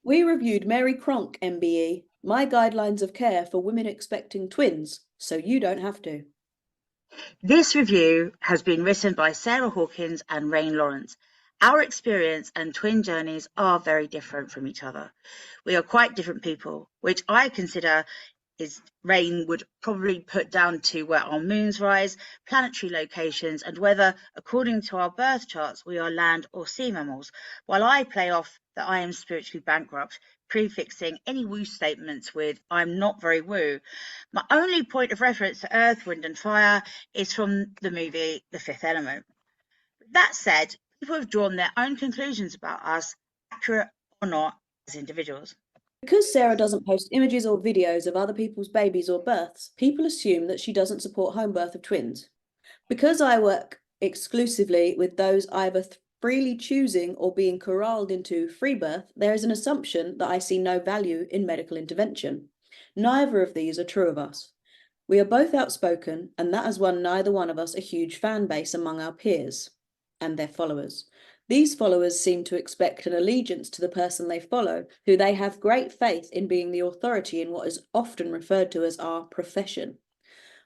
We reviewed Mary Cronk, MBE, My Guidelines of Care for Women Expecting Twins, so you don't have to. This review has been written by Sarah Hawkins and Rain Lawrence. Our experience and twin journeys are very different from each other. We are quite different people, which I consider is Rain would probably put down to where our moons rise, planetary locations, and whether, according to our birth charts, we are land or sea mammals, while I play off that I am spiritually bankrupt, prefixing any woo statements with I'm not very woo. My only point of reference to earth, wind, and fire is from the movie The Fifth Element. That said, people have drawn their own conclusions about us, accurate or not, as individuals. Because Sarah doesn't post images or videos of other people's babies or births, people assume that she doesn't support home birth of twins. Because I work exclusively with those either freely choosing or being corralled into free birth, there is an assumption that I see no value in medical intervention. Neither of these are true of us. We are both outspoken, and that has won neither one of us a huge fan base among our peers and their followers. These followers seem to expect an allegiance to the person they follow, who they have great faith in being the authority in what is often referred to as our profession.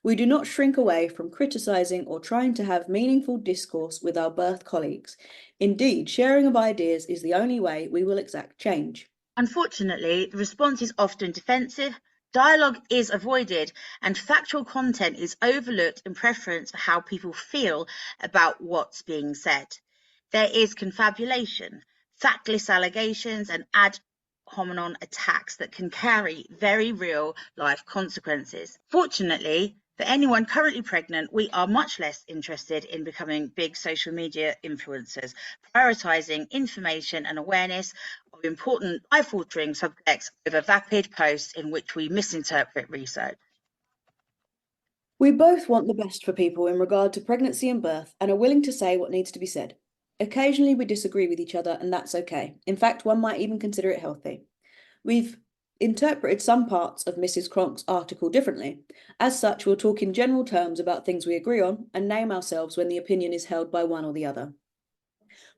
We do not shrink away from criticising or trying to have meaningful discourse with our birth colleagues. Indeed, sharing of ideas is the only way we will exact change. Unfortunately, the response is often defensive, dialogue is avoided, and factual content is overlooked in preference for how people feel about what's being said. There is confabulation, factless allegations, and ad hominem attacks that can carry very real life consequences. Fortunately, for anyone currently pregnant, we are much less interested in becoming big social media influencers, prioritising information and awareness of important life-altering subjects over vapid posts in which we misinterpret research. We both want the best for people in regard to pregnancy and birth and are willing to say what needs to be said. Occasionally we disagree with each other, and that's okay. In fact, one might even consider it healthy. We've interpreted some parts of Mrs. Cronk's article differently. As such, we'll talk in general terms about things we agree on and name ourselves when the opinion is held by one or the other.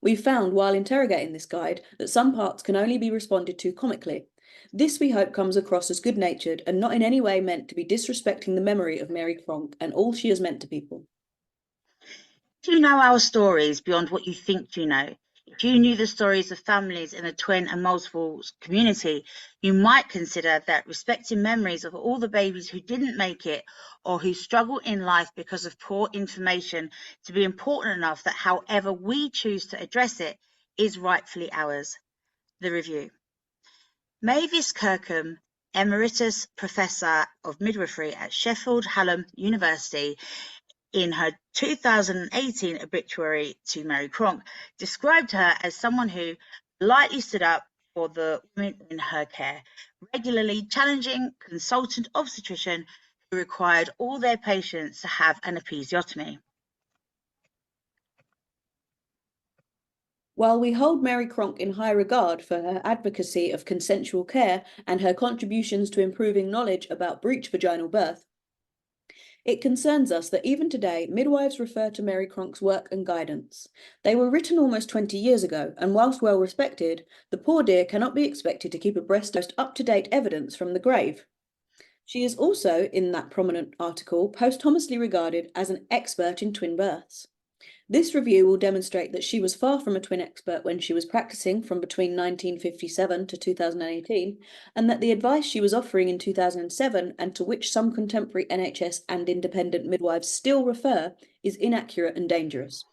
We found, while interrogating this guide, that some parts can only be responded to comically. This, we hope, comes across as good-natured and not in any way meant to be disrespecting the memory of Mary Cronk and all she has meant to people. Do you know our stories beyond what you think you know? If you knew the stories of families in the twin and multiples community, you might consider that respecting memories of all the babies who didn't make it or who struggle in life because of poor information to be important enough that however we choose to address it is rightfully ours. The review. Mavis Kirkham, Emeritus Professor of Midwifery at Sheffield Hallam University, in her 2018 obituary to Mary Cronk, described her as someone who politely stood up for the women in her care, regularly challenging consultant obstetrician who required all their patients to have an episiotomy. While we hold Mary Cronk in high regard for her advocacy of consensual care and her contributions to improving knowledge about breech vaginal birth, it concerns us that even today, midwives refer to Mary Cronk's work and guidance. They were written almost 20 years ago, and whilst well respected, the poor dear cannot be expected to keep abreast of up-to-date evidence from the grave. She is also, in that prominent article, posthumously regarded as an expert in twin births. This review will demonstrate that she was far from a twin expert when she was practicing from between 1957 to 2018, and that the advice she was offering in 2007, and to which some contemporary NHS and independent midwives still refer, is inaccurate and dangerous.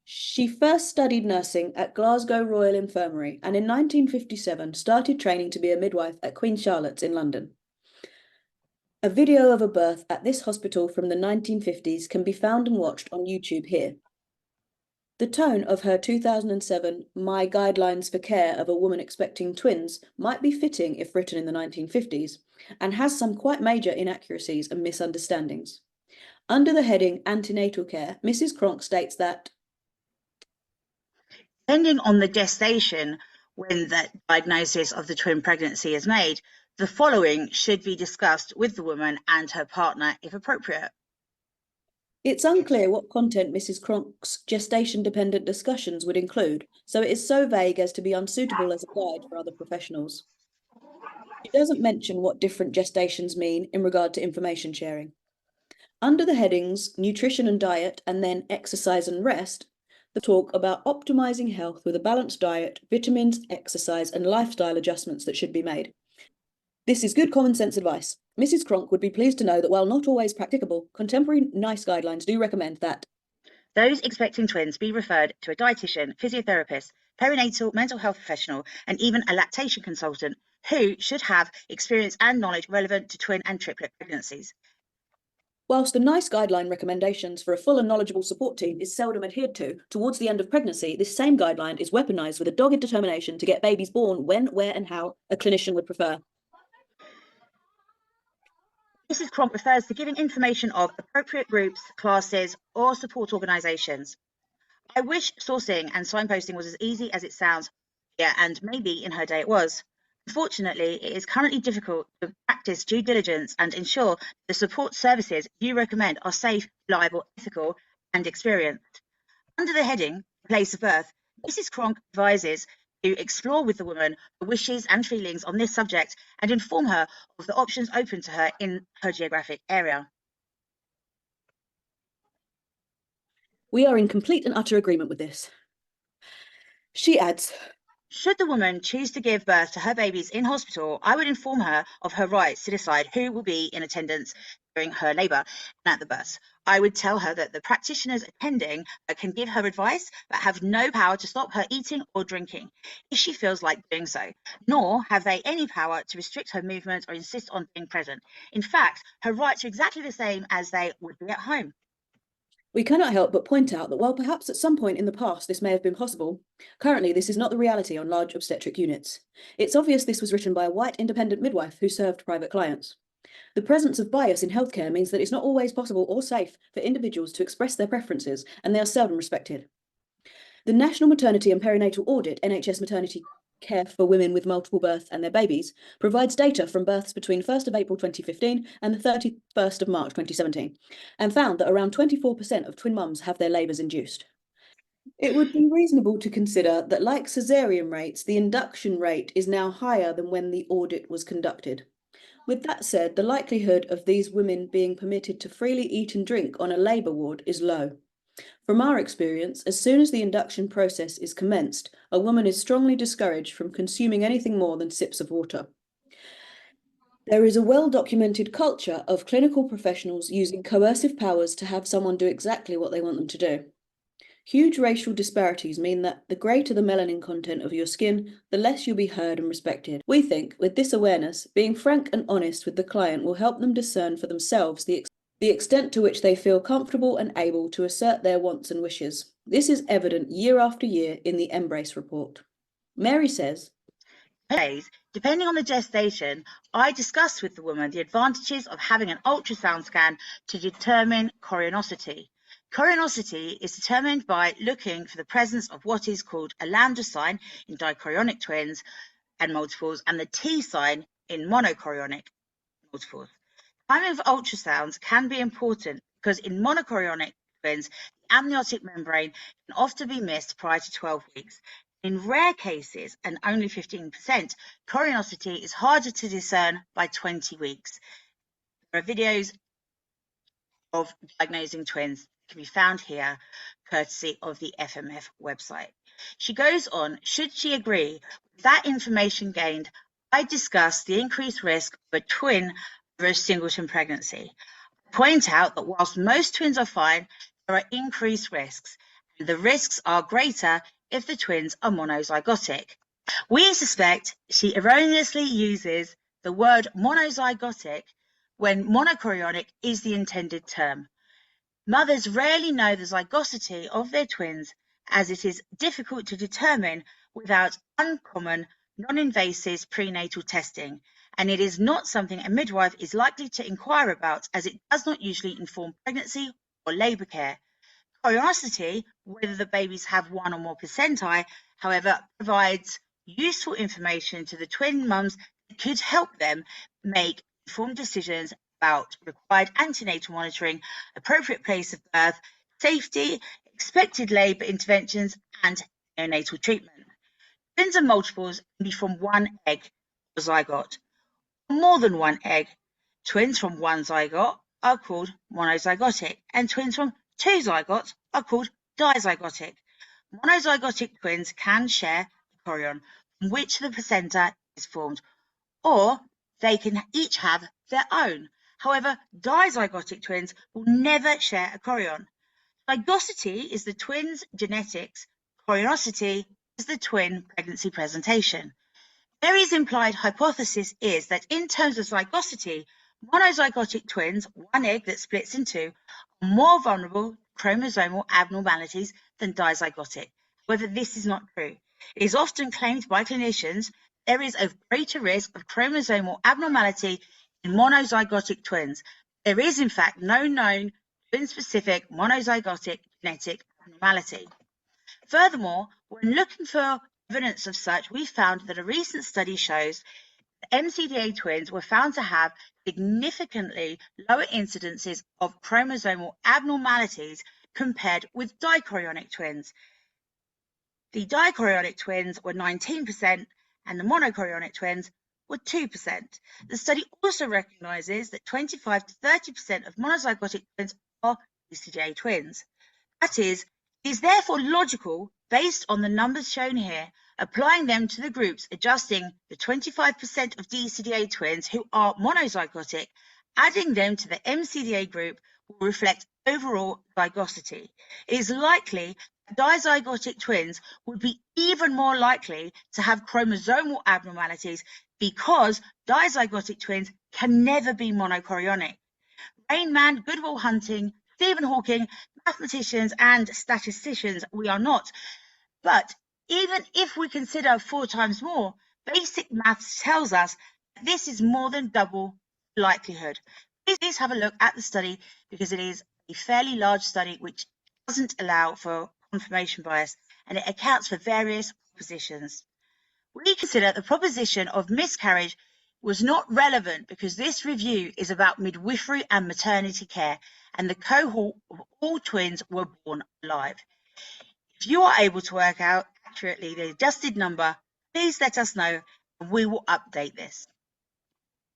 She first studied nursing at Glasgow Royal Infirmary and in 1957 started training to be a midwife at Queen Charlotte's in London. A video of a birth at this hospital from the 1950s can be found and watched on YouTube here. The tone of her 2007 My Guidelines for Care of a Woman Expecting Twins might be fitting if written in the 1950s, and has some quite major inaccuracies and misunderstandings. Under the heading Antenatal Care, Mrs. Cronk states that depending on the gestation when the diagnosis of the twin pregnancy is made, the following should be discussed with the woman and her partner if appropriate. It's unclear what content Mrs. Cronk's gestation-dependent discussions would include, so it is so vague as to be unsuitable as a guide for other professionals. It doesn't mention what different gestations mean in regard to information sharing. Under the headings nutrition and diet and then exercise and rest, the talk about optimizing health with a balanced diet, vitamins, exercise, and lifestyle adjustments that should be made. This is good common sense advice. Mrs. Cronk would be pleased to know that while not always practicable, contemporary NICE guidelines do recommend that those expecting twins be referred to a dietitian, physiotherapist, perinatal mental health professional, and even a lactation consultant who should have experience and knowledge relevant to twin and triplet pregnancies. whilst the NICE guideline recommendations for a full and knowledgeable support team is seldom adhered to, towards the end of pregnancy, this same guideline is weaponised with a dogged determination to get babies born when, where, and how a clinician would prefer. Mrs. Cronk refers to giving information of appropriate groups, classes, or support organisations. I wish sourcing and signposting was as easy as it sounds here, and maybe in her day it was. Unfortunately, it is currently difficult to practice due diligence and ensure the support services you recommend are safe, reliable, ethical, and experienced. Under the heading, Place of Birth, Mrs. Cronk advises to explore with the woman her wishes and feelings on this subject and inform her of the options open to her in her geographic area. We are in complete and utter agreement with this. She adds, should the woman choose to give birth to her babies in hospital, I would inform her of her rights to decide who will be in attendance during her labour and at the birth. I would tell her that the practitioners attending can give her advice but have no power to stop her eating or drinking if she feels like doing so, nor have they any power to restrict her movements or insist on being present. In fact, her rights are exactly the same as they would be at home. we cannot help but point out that while perhaps at some point in the past this may have been possible, currently this is not the reality on large obstetric units. It's obvious this was written by a white independent midwife who served private clients. The presence of bias in healthcare means that it's not always possible or safe for individuals to express their preferences, and they are seldom respected. The National Maternity and Perinatal Audit, NHS Maternity Care for Women with Multiple Births and Their Babies, provides data from births between 1st of April 2015 and the 31st of March 2017, and found that around 24% of twin mums have their labours induced. It would be reasonable to consider that, like caesarean rates, the induction rate is now higher than when the audit was conducted. With that said, the likelihood of these women being permitted to freely eat and drink on a labour ward is low. From our experience, as soon as the induction process is commenced, a woman is strongly discouraged from consuming anything more than sips of water. There is a well-documented culture of clinical professionals using coercive powers to have someone do exactly what they want them to do. Huge racial disparities mean that the greater the melanin content of your skin, the less you'll be heard and respected. We think, with this awareness, being frank and honest with the client will help them discern for themselves the extent to which they feel comfortable and able to assert their wants and wishes. This is evident year after year in the Embrace report. Mary says, depending on the gestation, I discussed with the woman the advantages of having an ultrasound scan to determine chorionicity. Chorionicity is determined by looking for the presence of what is called a lambda sign in dichorionic twins and multiples and the T sign in monochorionic multiples. Timing of ultrasounds can be important because in monochorionic twins, the amniotic membrane can often be missed prior to 12 weeks. In rare cases, and only 15%, chorionicity is harder to discern by 20 weeks. There are videos of diagnosing twins that can be found here, courtesy of the FMF website. She goes on, should she agree with that information gained, I discuss the increased risk of a twin over a singleton pregnancy. I point out that whilst most twins are fine, there are increased risks, and the risks are greater if the twins are monozygotic. We suspect she erroneously uses the word monozygotic when monochorionic is the intended term. Mothers rarely know the zygosity of their twins, as it is difficult to determine without uncommon, non-invasive prenatal testing, and it is not something a midwife is likely to inquire about, as it does not usually inform pregnancy or labour care. Chorionicity, whether the babies have one or more percenti, however, provides useful information to the twin mums that could help them make informed decisions about required antenatal monitoring, appropriate place of birth, safety, expected labour interventions, and neonatal treatment. Twins and multiples can be from one egg or zygote, or more than one egg. Twins from one zygote are called monozygotic, and twins from two zygotes are called dizygotic. Monozygotic twins can share the chorion from which the placenta is formed, or they can each have their own. However, dizygotic twins will never share a chorion. Zygosity is the twin's genetics, chorionicity is the twin pregnancy presentation. Mary's implied hypothesis is that in terms of zygosity, monozygotic twins, one egg that splits in two, are more vulnerable to chromosomal abnormalities than dizygotic. However, this is not true. It is often claimed by clinicians there is a greater risk of chromosomal abnormality in monozygotic twins. There is, in fact, no known twin-specific monozygotic genetic abnormality. Furthermore, when looking for evidence of such, we found that a recent study shows that MCDA twins were found to have significantly lower incidences of chromosomal abnormalities compared with dichorionic twins. The dichorionic twins were 19% and the monochorionic twins were 2%. The study also recognises that 25 to 30% of monozygotic twins are DCGA twins. That is, it is therefore logical, based on the numbers shown here, applying them to the groups, adjusting the 25% of DCDA twins who are monozygotic, adding them to the MCDA group will reflect overall zygosity. It is likely that dizygotic twins would be even more likely to have chromosomal abnormalities because dizygotic twins can never be monochorionic. Rain Man, Good Will Hunting, Stephen Hawking, mathematicians and statisticians, we are not. But even if we consider 4 times more, basic maths tells us that this is more than double likelihood. Please have a look at the study because it is a fairly large study which doesn't allow for confirmation bias and it accounts for various propositions. We consider the proposition of miscarriage was not relevant because this review is about midwifery and maternity care, and the cohort of all twins were born alive. If you are able to work out accurately the adjusted number, please let us know and we will update this.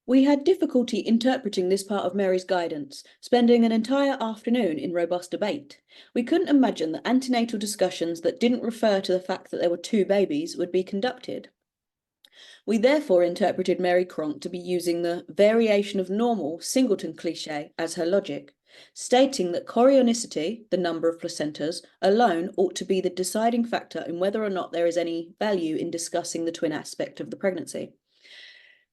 We had difficulty interpreting this part of Mary's guidance, spending an entire afternoon in robust debate. We couldn't imagine that antenatal discussions that didn't refer to the fact that there were 2 babies would be conducted. We therefore interpreted Mary Cronk to be using the variation of normal singleton cliché as her logic, stating that chorionicity, the number of placentas, alone ought to be the deciding factor in whether or not there is any value in discussing the twin aspect of the pregnancy.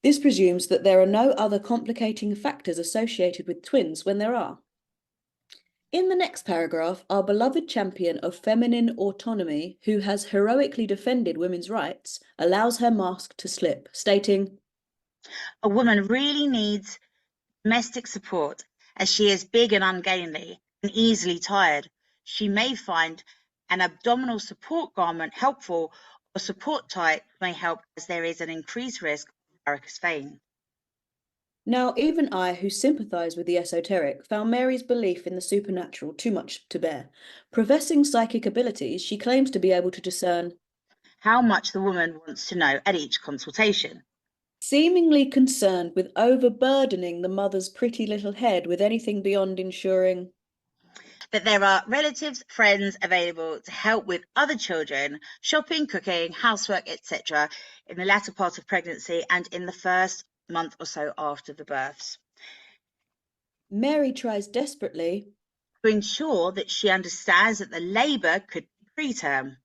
This presumes that there are no other complicating factors associated with twins when there are. In the next paragraph, our beloved champion of feminine autonomy, who has heroically defended women's rights, allows her mask to slip, stating, "A woman really needs domestic support, as she is big and ungainly and easily tired. She may find an abdominal support garment helpful, or support type may help as there is an increased risk of varicose vein." Now, even I, who sympathise with the esoteric, found Mary's belief in the supernatural too much to bear. Professing psychic abilities, she claims to be able to discern how much the woman wants to know at each consultation. Seemingly concerned with overburdening the mother's pretty little head with anything beyond ensuring that there are relatives, friends available to help with other children, shopping, cooking, housework, etc. in the latter part of pregnancy and in the first month or so after the births. Mary tries desperately to ensure that she understands that the labour could be preterm.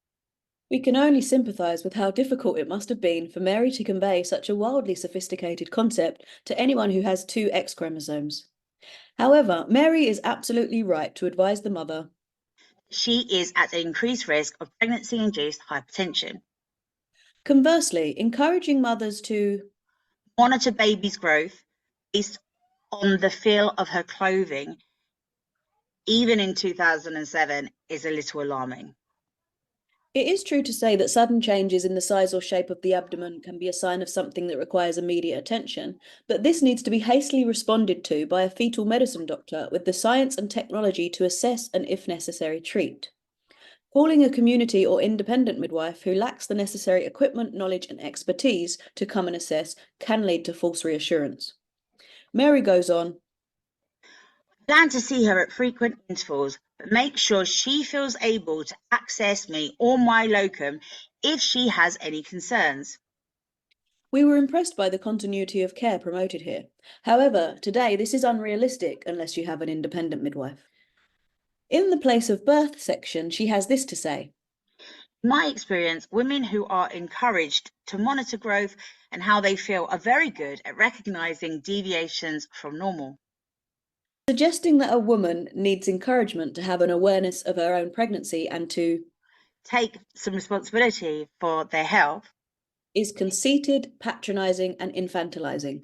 We can only sympathise with how difficult it must have been for Mary to convey such a wildly sophisticated concept to anyone who has 2 X chromosomes. However, Mary is absolutely right to advise the mother she is at an increased risk of pregnancy-induced hypertension. Conversely, encouraging mothers to monitor baby's growth based on the feel of her clothing, even in 2007, is a little alarming. It is true to say that sudden changes in the size or shape of the abdomen can be a sign of something that requires immediate attention, but this needs to be hastily responded to by a fetal medicine doctor with the science and technology to assess and, if necessary, treat. Calling a community or independent midwife who lacks the necessary equipment, knowledge, and expertise to come and assess can lead to false reassurance. Mary goes on, Plan to see her at frequent intervals, but make sure she feels able to access me or my locum if she has any concerns. we were impressed by the continuity of care promoted here. However, today this is unrealistic unless you have an independent midwife. In the place of birth section, she has this to say. In my experience, women who are encouraged to monitor growth and how they feel are very good at recognizing deviations from normal. Suggesting that a woman needs encouragement to have an awareness of her own pregnancy and to take some responsibility for their health is conceited, patronising, and infantilizing.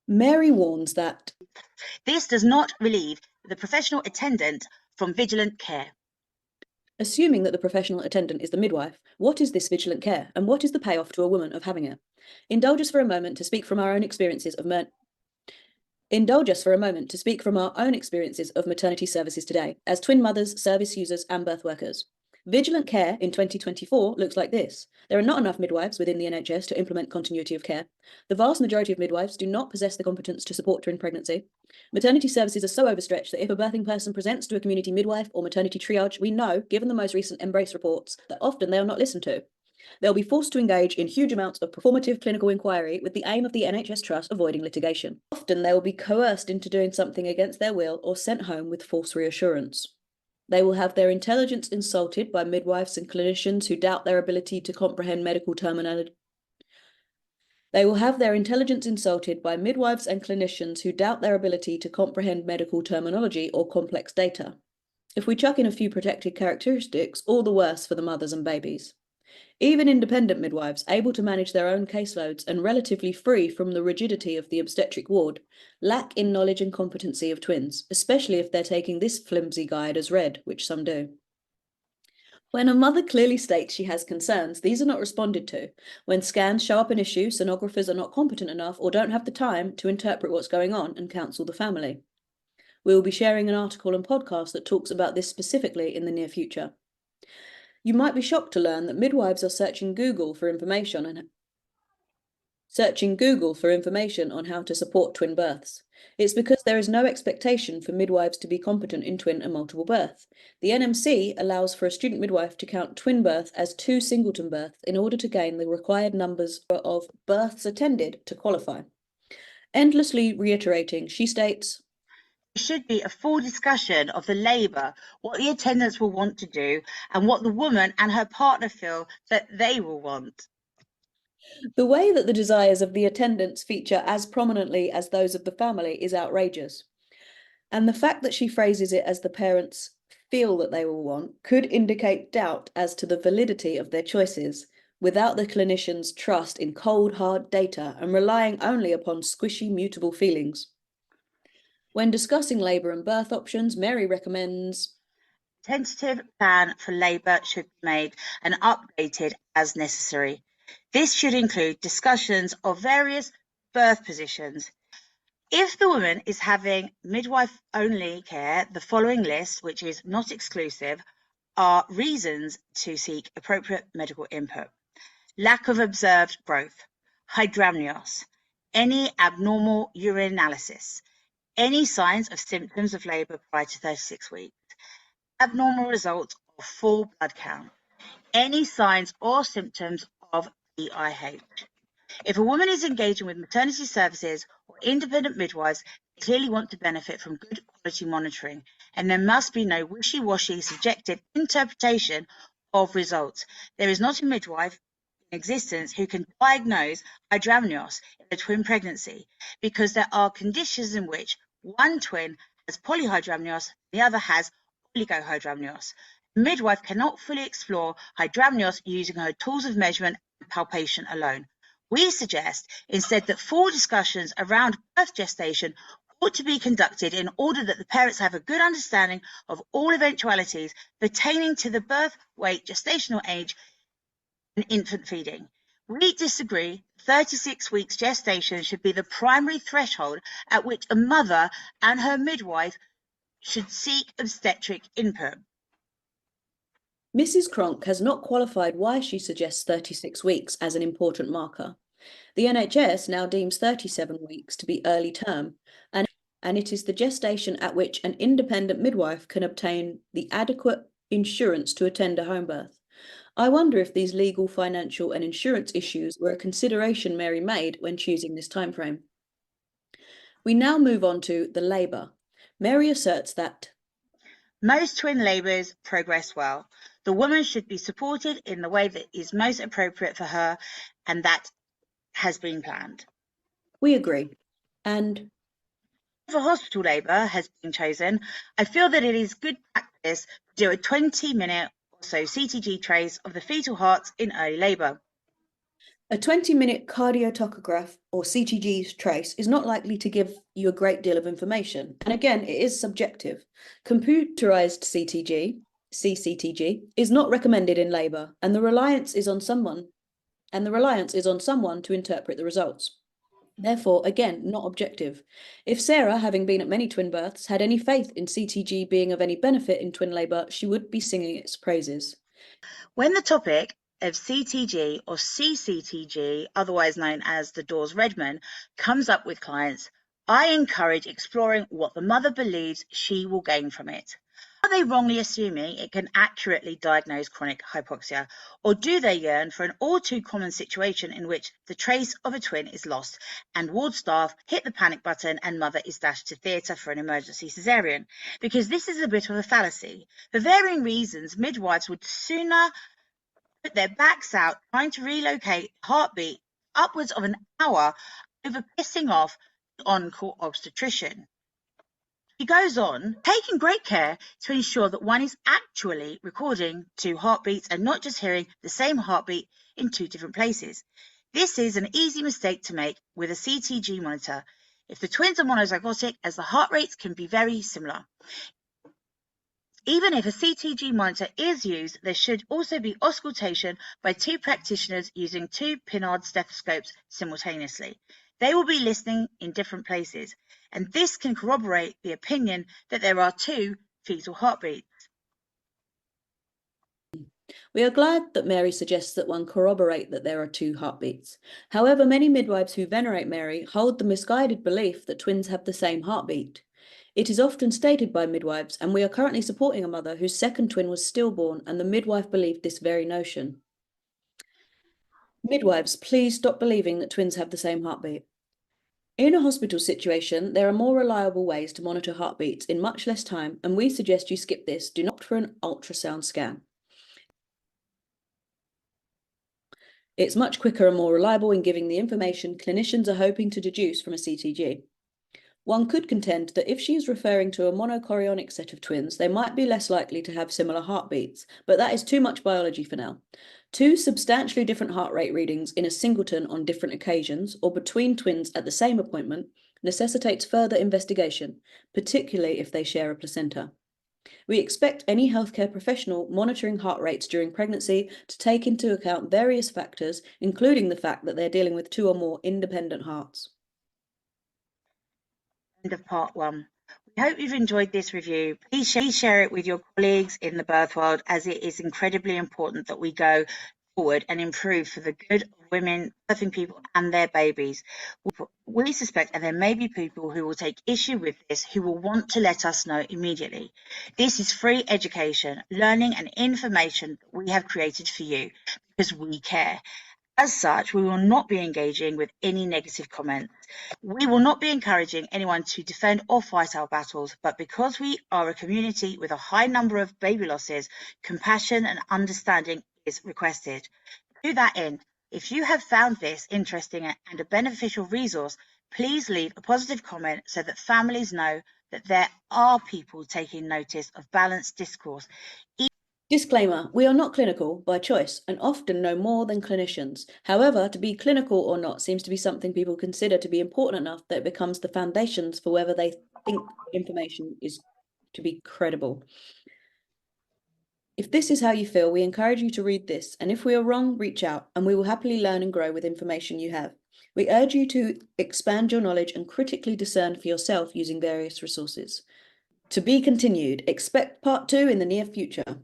Mary warns that this does not relieve the professional attendant from vigilant care. Assuming that the professional attendant is the midwife, what is this vigilant care, and what is the payoff to a woman of having it? Indulge us for a moment to speak from our own experiences of maternity services today, as twin mothers, service users, and birth workers. Vigilant care in 2024 looks like this. There are not enough midwives within the NHS to implement continuity of care. The vast majority of midwives do not possess the competence to support twin pregnancy. Maternity services are so overstretched that if a birthing person presents to a community midwife or maternity triage, we know, given the most recent Embrace reports, that often they are not listened to. They'll be forced to engage in huge amounts of performative clinical inquiry with the aim of the NHS Trust avoiding litigation. Often they will be coerced into doing something against their will or sent home with false reassurance. They will have their intelligence insulted by midwives and clinicians who doubt their ability to comprehend medical terminology. They will have their intelligence insulted by midwives and clinicians who doubt their ability to comprehend medical terminology or complex data. If we chuck in a few protected characteristics, all the worse for the mothers and babies. Even independent midwives, able to manage their own caseloads and relatively free from the rigidity of the obstetric ward, lack in knowledge and competency of twins, especially if they're taking this flimsy guide as read, which some do. When a mother clearly states she has concerns, these are not responded to. When scans show up an issue, sonographers are not competent enough or don't have the time to interpret what's going on and counsel the family. We will be sharing an article and podcast that talks about this specifically in the near future. You might be shocked to learn that midwives are searching Google for information on how to support twin births. It's because there is no expectation for midwives to be competent in twin and multiple birth. The NMC allows for a student midwife to count twin birth as 2 singleton births in order to gain the required numbers of births attended to qualify. Endlessly reiterating, she states, there should be a full discussion of the labour, what the attendants will want to do, and what the woman and her partner feel that they will want. The way that the desires of the attendants feature as prominently as those of the family is outrageous. And the fact that she phrases it as the parents feel that they will want could indicate doubt as to the validity of their choices, without the clinician's trust in cold, hard data and relying only upon squishy, mutable feelings. When discussing labour and birth options, Mary recommends a tentative plan for labour should be made and updated as necessary. This should include discussions of various birth positions. If the woman is having midwife-only care, the following list, which is not exclusive, are reasons to seek appropriate medical input. Lack of observed growth, hydramnios, any abnormal urinalysis, any signs of symptoms of labour prior to 36 weeks, abnormal results of full blood count, any signs or symptoms of BIH. If a woman is engaging with maternity services or independent midwives, they clearly want to benefit from good quality monitoring, and there must be no wishy-washy subjective interpretation of results. There is not a midwife in existence who can diagnose hydramnios in a twin pregnancy, because there are conditions in which one twin has polyhydramnios, the other has oligohydramnios. A midwife cannot fully explore hydramnios using her tools of measurement and palpation alone. We suggest instead that full discussions around birth gestation ought to be conducted in order that the parents have a good understanding of all eventualities pertaining to the birth, weight, gestational age, and infant feeding. We disagree. 36 weeks gestation should be the primary threshold at which a mother and her midwife should seek obstetric input. Mrs. Cronk has not qualified why she suggests 36 weeks as an important marker. The NHS now deems 37 weeks to be early term, and it is the gestation at which an independent midwife can obtain the adequate insurance to attend a home birth. I wonder if these legal, financial, and insurance issues were a consideration Mary made when choosing this timeframe. We now move on to the labour. Mary asserts that most twin labours progress well. The woman should be supported in the way that is most appropriate for her, and that has been planned. We agree. And if a hospital labour has been chosen, I feel that it is good practice to do a 20-minute or so CTG trace of the fetal hearts in early labour. A 20-minute cardiotocograph or CTG trace is not likely to give you a great deal of information. And again, it is subjective. Computerized CCTG, is not recommended in labour, and the reliance is on someone to interpret the results. Therefore, again, not objective. If Sarah, having been at many twin births, had any faith in CTG being of any benefit in twin labour, she would be singing its praises. When the topic of CTG or CCTG, otherwise known as the Dawes-Redman, comes up with clients, I encourage exploring what the mother believes she will gain from it. Are they wrongly assuming it can accurately diagnose chronic hypoxia, or do they yearn for an all too common situation in which the trace of a twin is lost and ward staff hit the panic button and mother is dashed to theatre for an emergency caesarean? Because this is a bit of a fallacy. For varying reasons, midwives would sooner put their backs out trying to relocate heartbeat upwards of an hour over pissing off the on-call obstetrician. He goes on, taking great care to ensure that one is actually recording 2 heartbeats and not just hearing the same heartbeat in 2 different places. This is an easy mistake to make with a CTG monitor if the twins are monozygotic, as the heart rates can be very similar. Even if a CTG monitor is used, there should also be auscultation by 2 practitioners using 2 Pinard stethoscopes simultaneously. They will be listening in different places, and this can corroborate the opinion that there are 2 fetal heartbeats. We are glad that Mary suggests that one corroborate that there are 2 heartbeats. However, many midwives who venerate Mary hold the misguided belief that twins have the same heartbeat. It is often stated by midwives, and we are currently supporting a mother whose second twin was stillborn, and the midwife believed this very notion. Midwives, please stop believing that twins have the same heartbeat. In a hospital situation, there are more reliable ways to monitor heartbeats in much less time, and we suggest you skip this. Do not opt for an ultrasound scan. It's much quicker and more reliable in giving the information clinicians are hoping to deduce from a CTG. One could contend that if she is referring to a monochorionic set of twins, they might be less likely to have similar heartbeats, but that is too much biology for now. 2 substantially different heart rate readings in a singleton on different occasions, or between twins at the same appointment, necessitates further investigation, particularly if they share a placenta. We expect any healthcare professional monitoring heart rates during pregnancy to take into account various factors, including the fact that they're dealing with 2 or more independent hearts. End of part 1. We hope you've enjoyed this review. Please share it with your colleagues in the birth world, as it is incredibly important that we go forward and improve for the good of women, birthing people and their babies. We suspect, and there may be people who will take issue with this, who will want to let us know immediately. This is free education, learning and information that we have created for you because we care. As such, we will not be engaging with any negative comments. We will not be encouraging anyone to defend or fight our battles, but because we are a community with a high number of baby losses, compassion and understanding is requested. To that end, if you have found this interesting and a beneficial resource, please leave a positive comment so that families know that there are people taking notice of balanced discourse. Disclaimer, we are not clinical by choice and often know more than clinicians. However, to be clinical or not seems to be something people consider to be important enough that it becomes the foundations for whether they think information is to be credible. If this is how you feel, we encourage you to read this, and if we are wrong, reach out, and we will happily learn and grow with information you have. We urge you to expand your knowledge and critically discern for yourself using various resources. To be continued. Expect part 2 in the near future.